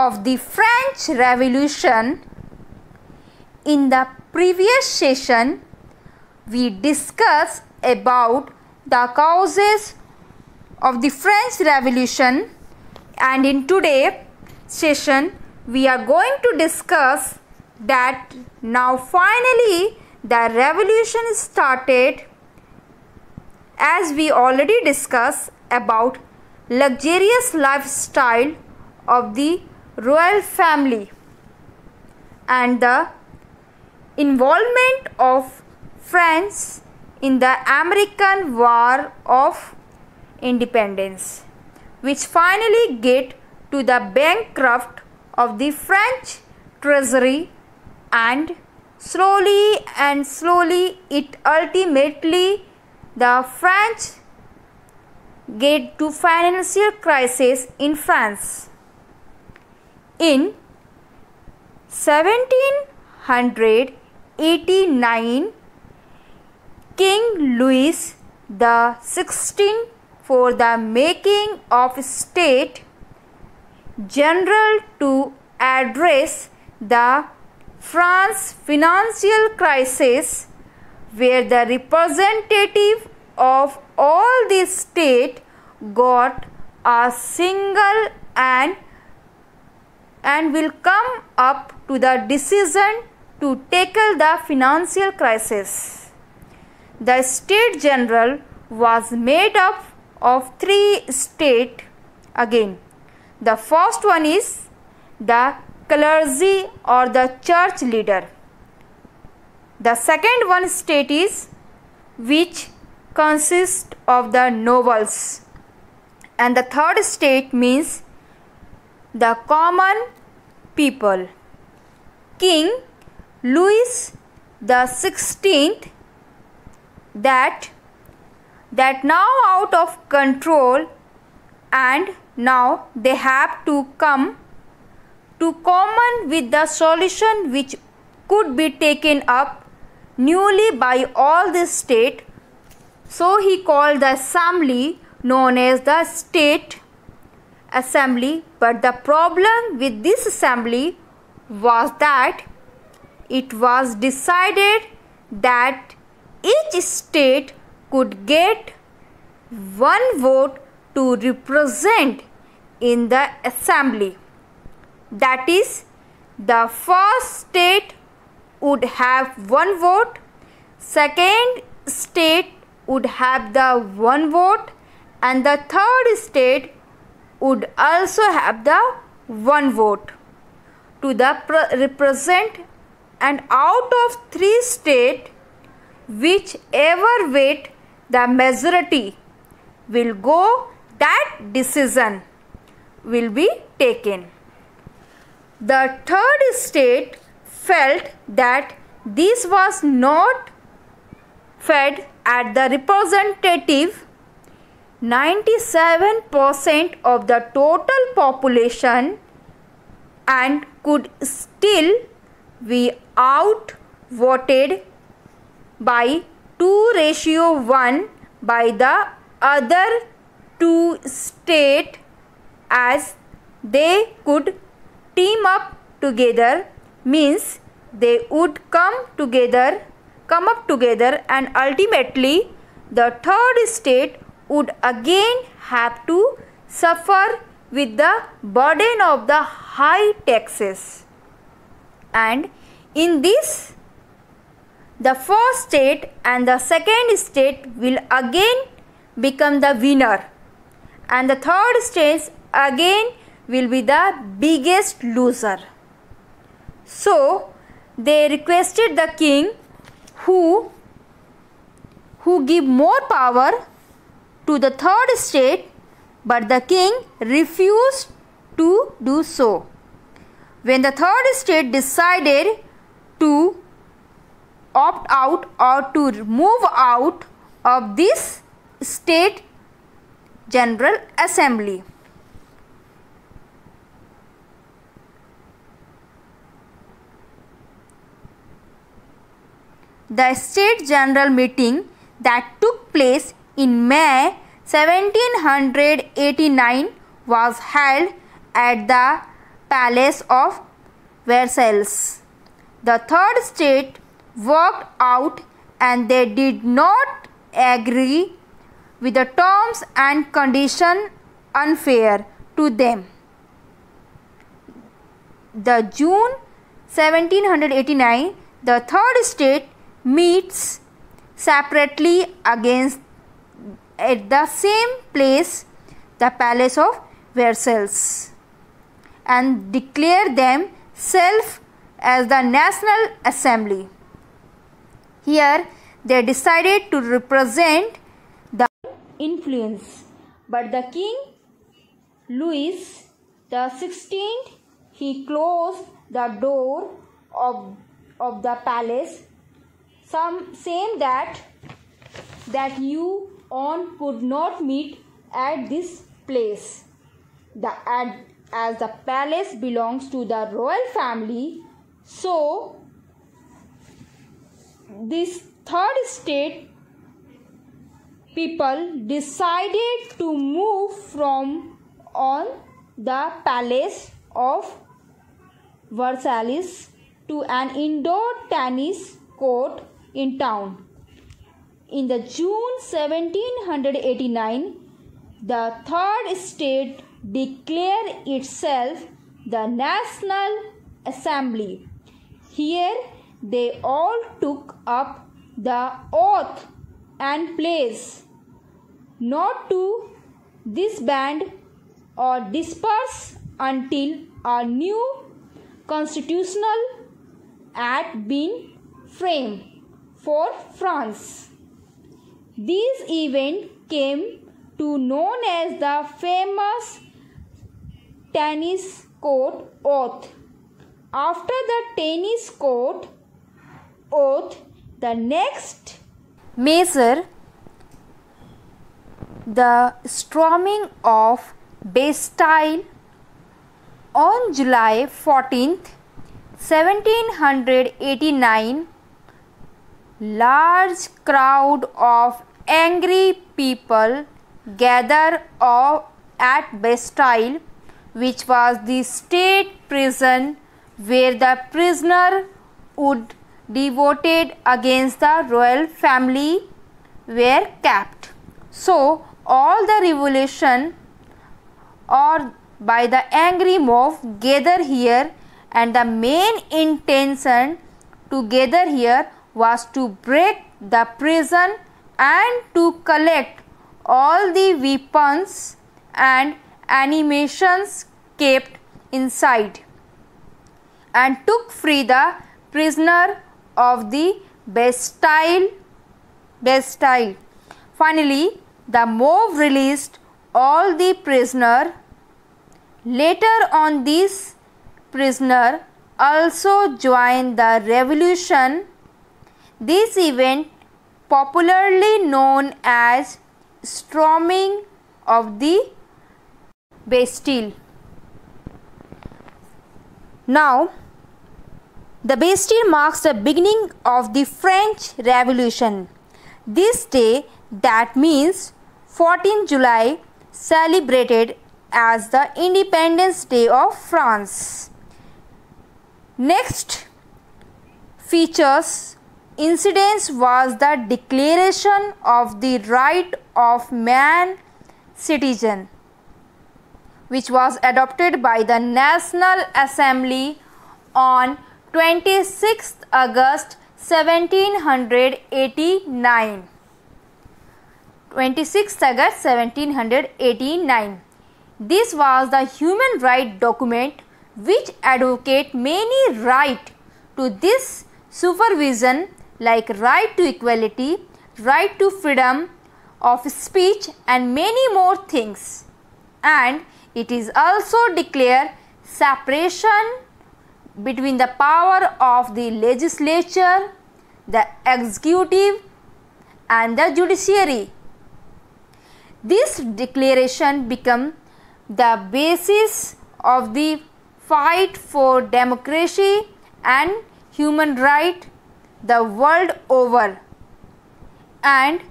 of the French Revolution. In the previous session, we discussed about the causes of the French Revolution, and in today's session we are going to discuss that now finally the revolution started, as we already discussed about luxurious lifestyle of the royal family and the involvement of France in the American War of Independence, which finally get to the bankrupt of the French treasury, and slowly it ultimately the French get to financial crisis in France. In 1789, King Louis XVI, for the making of state general to address the France financial crisis, where the representative of all the state got a single and will come up to the decision to tackle the financial crisis. The State General was made up of three states again. The first one is the clergy or the church leader. The second one state is which consists of the nobles, and the third state means the common people. King Louis XVI, that now out of control, and now they have to come to common with the solution which could be taken up newly by all the state. So he called the assembly known as the State Assembly. But the problem with this assembly was that it was decided that each state could get one vote to represent in the assembly. That is, the first state would have one vote, second state would have the one vote, and the third state would also have the one vote to the represent, and out of three states, whichever weight the majority will go, that decision will be taken. The third state felt that this was not fed at the representative. 97% of the total population and could still be outvoted by 2:1 by the other two states, as they could team up together, means they would come up together, and ultimately the third state would again have to suffer with the burden of the high taxes. And in this, the first state and the second state will again become the winner, and the third state again will be the biggest loser. So they requested the king who give more power to the third state, but the king refused to do so. When the third state decided to opt out or to move out of this state general assembly, the state general meeting that took place in May 1789 was held at the Palace of Versailles. The third state walked out and they did not agree with the terms and conditions unfair to them. The June 1789, the third state meets separately against at the same place, the Palace of Versailles, and declare themselves as the National Assembly. Here they decided to represent the influence, but the King Louis XVI, he closed the door of the palace, saying that you on could not meet at this place. As the palace belongs to the royal family, so this third state people decided to move from on the Palace of Versailles to an indoor tennis court in town. In the June 1789, the third state declared itself the National Assembly. Here they all took up the oath and pledged not to disband or disperse until a new constitutional act been framed for France. This event came to known as the famous tennis court oath. After the tennis court oath, the next measure, the storming of Bastille on July 14th, 1789, large crowd of angry people gathered at Bastille, which was the state prison where the prisoner would devoted against the royal family were kept. So all the revolution or by the angry mob gather here, and the main intention to gather here was to break the prison and to collect all the weapons and animations kept inside, and took free the prisoner of the Bastille. Finally, the mob released all the prisoner. Later on, these prisoner also joined the revolution. This event, popularly known as storming of the Bastille. Now, the Bastille marks the beginning of the French Revolution. This day, that means 14 July, celebrated as the Independence Day of France. Next features incidents was the Declaration of the Right of Man Citizen, which was adopted by the National Assembly on 26th August 1789. 26th August 1789. This was the human right document which advocate many right to this supervision, like right to equality, right to freedom of speech and many more things. And it is also declared separation between the power of the legislature, the executive and the judiciary. This declaration became the basis of the fight for democracy and human rights the world over. And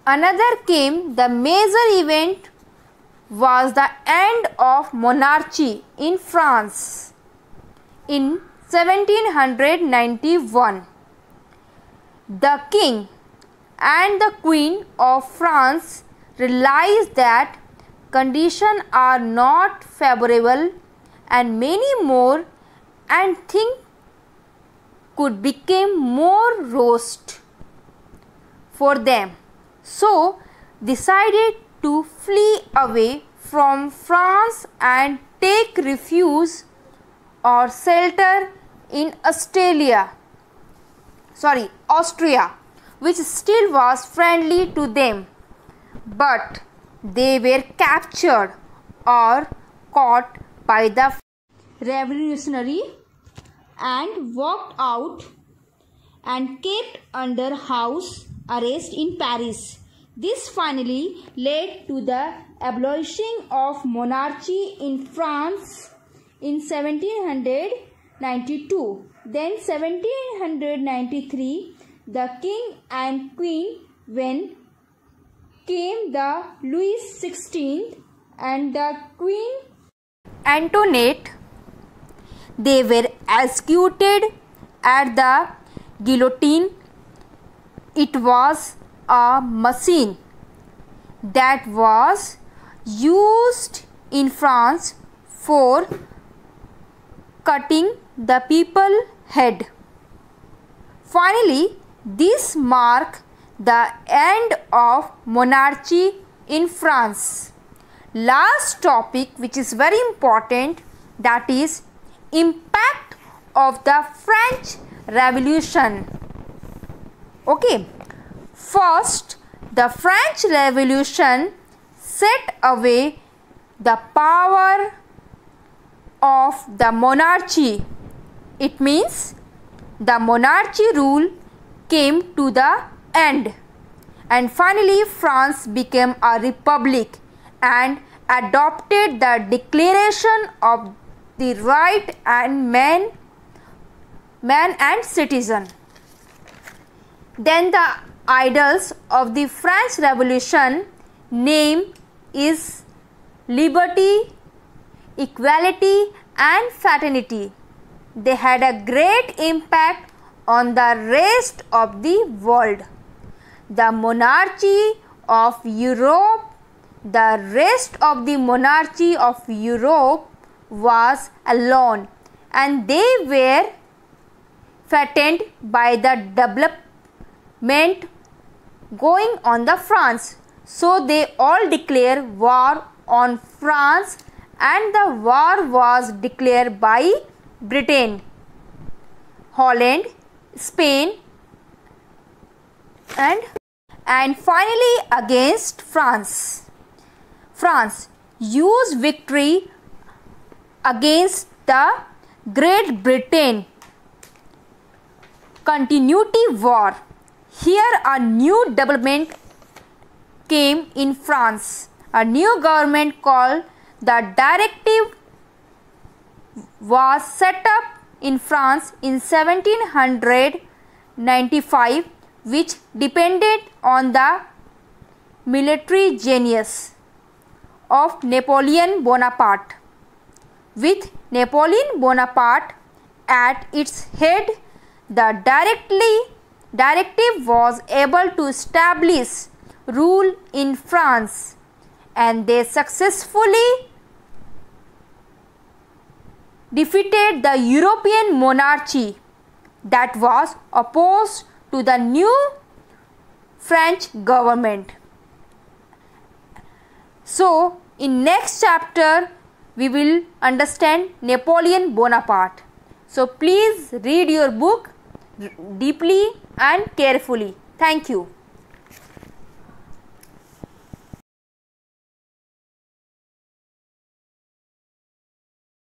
another came the major event was the end of monarchy in France. In 1791, the king and the queen of France realized that conditions are not favorable and many more, and things could become more worst for them. So decided to flee away from France and take refuge or shelter in Austria, which still was friendly to them, but they were captured or caught by the revolutionary and walked out and kept under house arrest in Paris. This finally led to the abolition of monarchy in France in 1792. Then 1793, the king and queen came the Louis XVI and the Queen Antoinette. They were executed at the guillotine. It was a machine that was used in France for cutting the people's head. Finally, this marked the end of monarchy in France. Last topic, which is very important, that is impact of the French Revolution. Okay, first, the French Revolution set away the power of the monarchy. It means the monarchy rule came to the end, and finally France became a republic and adopted the Declaration of the Right and Man and Citizen. Then the idols of the French Revolution name is liberty, equality and fraternity. They had a great impact on the rest of the world. The monarchy of Europe, the rest of the monarchy of Europe was alone, and they were fattened by the development going on the France. So they all declared war on France, and the war was declared by Britain, Holland, Spain and finally against France. France used victory against the Great Britain continuity war. Here a new development came in France. A new government called the Directive was set up in France in 1795, which depended on the military genius of Napoleon Bonaparte. With Napoleon Bonaparte at its head, the directive was able to establish rule in France, and they successfully defeated the European monarchy that was opposed to the new French government. So, in next chapter, we will understand Napoleon Bonaparte. So, please read your book deeply and carefully. Thank you.